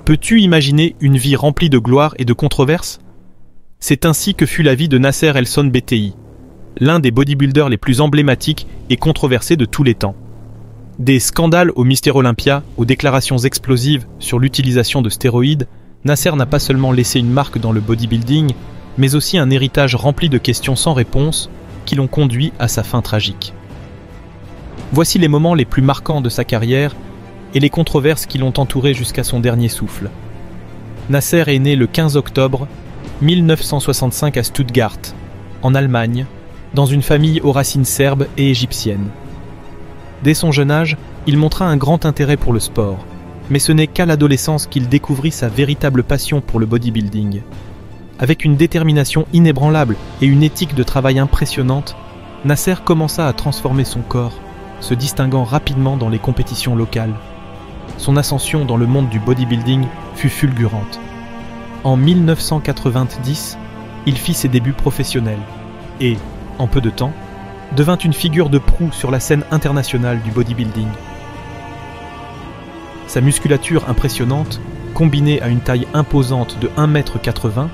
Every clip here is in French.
Peux-tu imaginer une vie remplie de gloire et de controverses? C'est ainsi que fut la vie de Nasser El Sonbaty, l'un des bodybuilders les plus emblématiques et controversés de tous les temps. Des scandales au Mister Olympia, aux déclarations explosives sur l'utilisation de stéroïdes, Nasser n'a pas seulement laissé une marque dans le bodybuilding, mais aussi un héritage rempli de questions sans réponse qui l'ont conduit à sa fin tragique. Voici les moments les plus marquants de sa carrière et les controverses qui l'ont entouré jusqu'à son dernier souffle. Nasser est né le 15 octobre 1965 à Stuttgart, en Allemagne, dans une famille aux racines serbes et égyptiennes. Dès son jeune âge, il montra un grand intérêt pour le sport, mais ce n'est qu'à l'adolescence qu'il découvrit sa véritable passion pour le bodybuilding. Avec une détermination inébranlable et une éthique de travail impressionnante, Nasser commença à transformer son corps, se distinguant rapidement dans les compétitions locales. Son ascension dans le monde du bodybuilding fut fulgurante. En 1990, il fit ses débuts professionnels et, en peu de temps, devint une figure de proue sur la scène internationale du bodybuilding. Sa musculature impressionnante, combinée à une taille imposante de 1,80 m,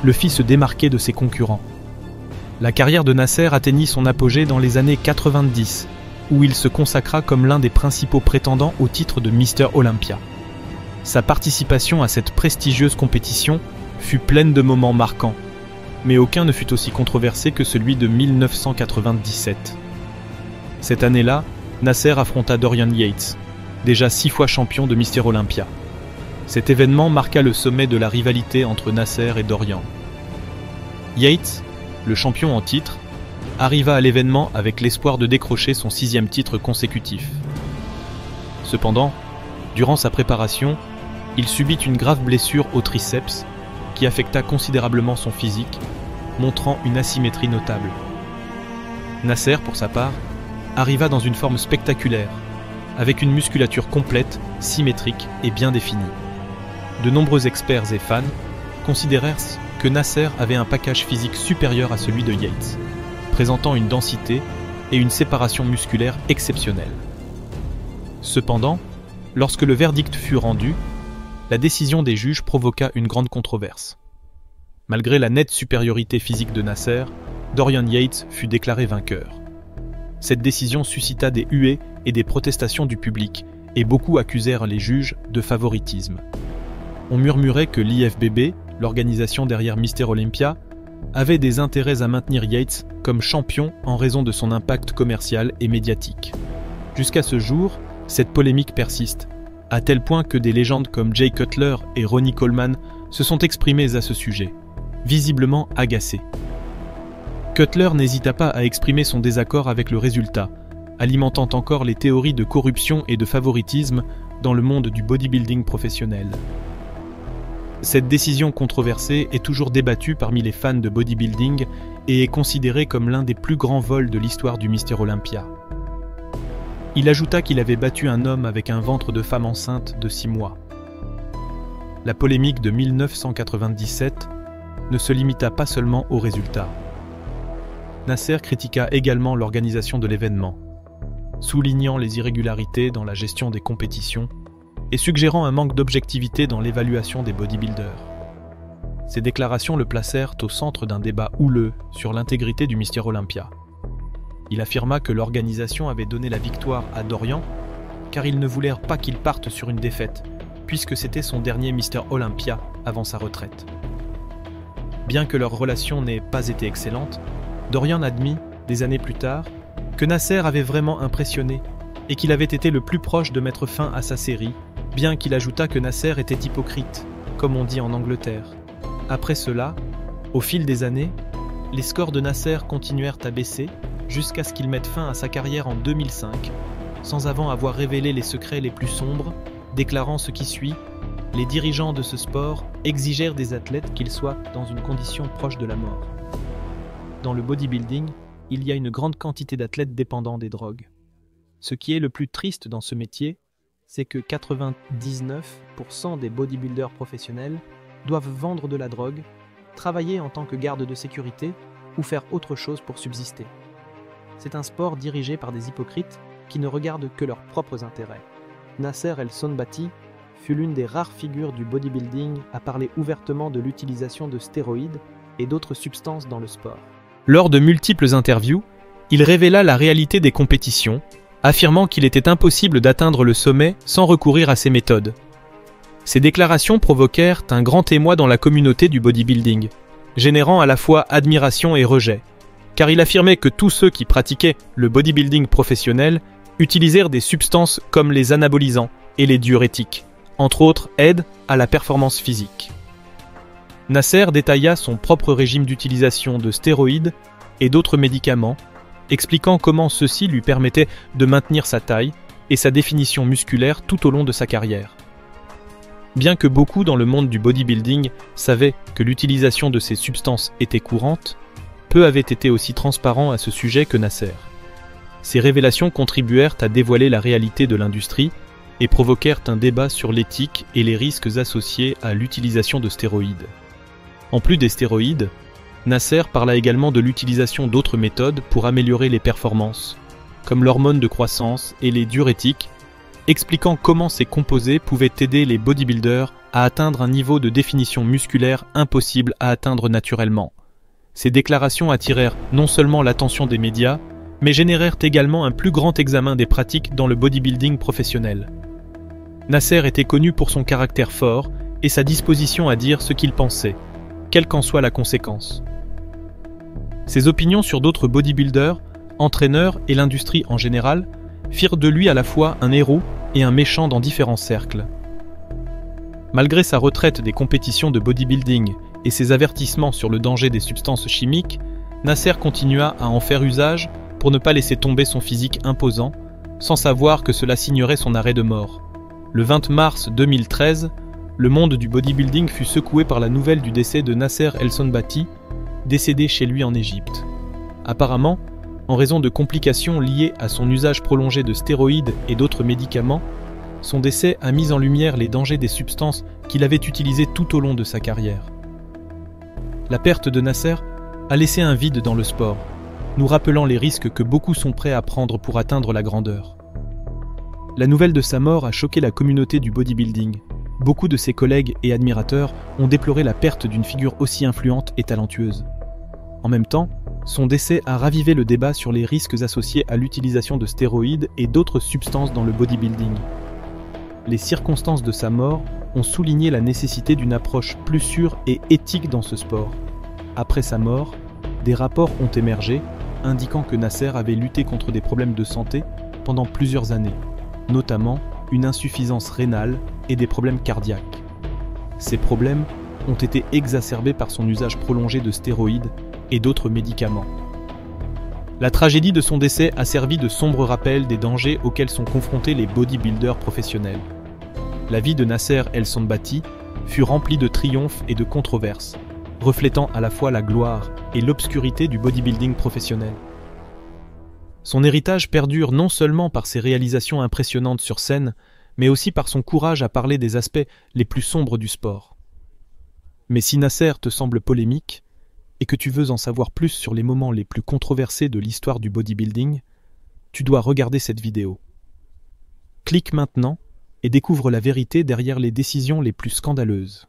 le fit se démarquer de ses concurrents. La carrière de Nasser atteignit son apogée dans les années 90, où il se consacra comme l'un des principaux prétendants au titre de Mister Olympia. Sa participation à cette prestigieuse compétition fut pleine de moments marquants, mais aucun ne fut aussi controversé que celui de 1997. Cette année-là, Nasser affronta Dorian Yates, déjà 6 fois champion de Mister Olympia. Cet événement marqua le sommet de la rivalité entre Nasser et Dorian. Yates, le champion en titre, arriva à l'événement avec l'espoir de décrocher son 6e titre consécutif. Cependant, durant sa préparation, il subit une grave blessure au triceps qui affecta considérablement son physique, montrant une asymétrie notable. Nasser, pour sa part, arriva dans une forme spectaculaire, avec une musculature complète, symétrique et bien définie. De nombreux experts et fans considérèrent que Nasser avait un package physique supérieur à celui de Yates, présentant une densité et une séparation musculaire exceptionnelles. Cependant, lorsque le verdict fut rendu, la décision des juges provoqua une grande controverse. Malgré la nette supériorité physique de Nasser, Dorian Yates fut déclaré vainqueur. Cette décision suscita des huées et des protestations du public, et beaucoup accusèrent les juges de favoritisme. On murmurait que l'IFBB, l'organisation derrière Mister Olympia, avait des intérêts à maintenir Yates comme champion en raison de son impact commercial et médiatique. Jusqu'à ce jour, cette polémique persiste, à tel point que des légendes comme Jay Cutler et Ronnie Coleman se sont exprimées à ce sujet, visiblement agacés. Cutler n'hésita pas à exprimer son désaccord avec le résultat, alimentant encore les théories de corruption et de favoritisme dans le monde du bodybuilding professionnel. Cette décision controversée est toujours débattue parmi les fans de bodybuilding et est considérée comme l'un des plus grands vols de l'histoire du Mister Olympia. Il ajouta qu'il avait battu un homme avec un ventre de femme enceinte de 6 mois. La polémique de 1997 ne se limita pas seulement aux résultats. Nasser critiqua également l'organisation de l'événement, soulignant les irrégularités dans la gestion des compétitions et suggérant un manque d'objectivité dans l'évaluation des bodybuilders. Ces déclarations le placèrent au centre d'un débat houleux sur l'intégrité du Mister Olympia. Il affirma que l'organisation avait donné la victoire à Dorian car ils ne voulèrent pas qu'il parte sur une défaite, puisque c'était son dernier Mister Olympia avant sa retraite. Bien que leur relation n'ait pas été excellente, Dorian admit, des années plus tard, que Nasser avait vraiment impressionné et qu'il avait été le plus proche de mettre fin à sa série, bien qu'il ajouta que Nasser était hypocrite, comme on dit en Angleterre. Après cela, au fil des années, les scores de Nasser continuèrent à baisser jusqu'à ce qu'il mette fin à sa carrière en 2005, sans avant avoir révélé les secrets les plus sombres, déclarant ce qui suit: « Les dirigeants de ce sport exigèrent des athlètes qu'ils soient dans une condition proche de la mort. » Dans le bodybuilding, il y a une grande quantité d'athlètes dépendants des drogues. Ce qui est le plus triste dans ce métier, c'est que 99% des bodybuilders professionnels doivent vendre de la drogue, travailler en tant que garde de sécurité ou faire autre chose pour subsister. C'est un sport dirigé par des hypocrites qui ne regardent que leurs propres intérêts. Nasser El Sonbaty fut l'une des rares figures du bodybuilding à parler ouvertement de l'utilisation de stéroïdes et d'autres substances dans le sport. Lors de multiples interviews, il révéla la réalité des compétitions, affirmant qu'il était impossible d'atteindre le sommet sans recourir à ces méthodes. Ces déclarations provoquèrent un grand émoi dans la communauté du bodybuilding, générant à la fois admiration et rejet, car il affirmait que tous ceux qui pratiquaient le bodybuilding professionnel utilisèrent des substances comme les anabolisants et les diurétiques, entre autres aides à la performance physique. Nasser détailla son propre régime d'utilisation de stéroïdes et d'autres médicaments, expliquant comment ceux-ci lui permettaient de maintenir sa taille et sa définition musculaire tout au long de sa carrière. Bien que beaucoup dans le monde du bodybuilding savaient que l'utilisation de ces substances était courante, peu avaient été aussi transparents à ce sujet que Nasser. Ces révélations contribuèrent à dévoiler la réalité de l'industrie et provoquèrent un débat sur l'éthique et les risques associés à l'utilisation de stéroïdes. En plus des stéroïdes, Nasser parla également de l'utilisation d'autres méthodes pour améliorer les performances, comme l'hormone de croissance et les diurétiques, expliquant comment ces composés pouvaient aider les bodybuilders à atteindre un niveau de définition musculaire impossible à atteindre naturellement. Ces déclarations attirèrent non seulement l'attention des médias, mais générèrent également un plus grand examen des pratiques dans le bodybuilding professionnel. Nasser était connu pour son caractère fort et sa disposition à dire ce qu'il pensait, quelle qu'en soit la conséquence. Ses opinions sur d'autres bodybuilders, entraîneurs et l'industrie en général firent de lui à la fois un héros et un méchant dans différents cercles. Malgré sa retraite des compétitions de bodybuilding et ses avertissements sur le danger des substances chimiques, Nasser continua à en faire usage pour ne pas laisser tomber son physique imposant, sans savoir que cela signerait son arrêt de mort. Le 20 mars 2013, le monde du bodybuilding fut secoué par la nouvelle du décès de Nasser El Sonbati, décédé chez lui en Égypte. Apparemment, en raison de complications liées à son usage prolongé de stéroïdes et d'autres médicaments, son décès a mis en lumière les dangers des substances qu'il avait utilisées tout au long de sa carrière. La perte de Nasser a laissé un vide dans le sport, nous rappelant les risques que beaucoup sont prêts à prendre pour atteindre la grandeur. La nouvelle de sa mort a choqué la communauté du bodybuilding. Beaucoup de ses collègues et admirateurs ont déploré la perte d'une figure aussi influente et talentueuse. En même temps, son décès a ravivé le débat sur les risques associés à l'utilisation de stéroïdes et d'autres substances dans le bodybuilding. Les circonstances de sa mort ont souligné la nécessité d'une approche plus sûre et éthique dans ce sport. Après sa mort, des rapports ont émergé indiquant que Nasser avait lutté contre des problèmes de santé pendant plusieurs années, notamment une insuffisance rénale et des problèmes cardiaques. Ces problèmes ont été exacerbés par son usage prolongé de stéroïdes et d'autres médicaments. La tragédie de son décès a servi de sombre rappel des dangers auxquels sont confrontés les bodybuilders professionnels. La vie de Nasser El Sonbati fut remplie de triomphes et de controverses, reflétant à la fois la gloire et l'obscurité du bodybuilding professionnel. Son héritage perdure non seulement par ses réalisations impressionnantes sur scène, mais aussi par son courage à parler des aspects les plus sombres du sport. Mais si Nasser te semble polémique, et que tu veux en savoir plus sur les moments les plus controversés de l'histoire du bodybuilding, tu dois regarder cette vidéo. Clique maintenant et découvre la vérité derrière les décisions les plus scandaleuses.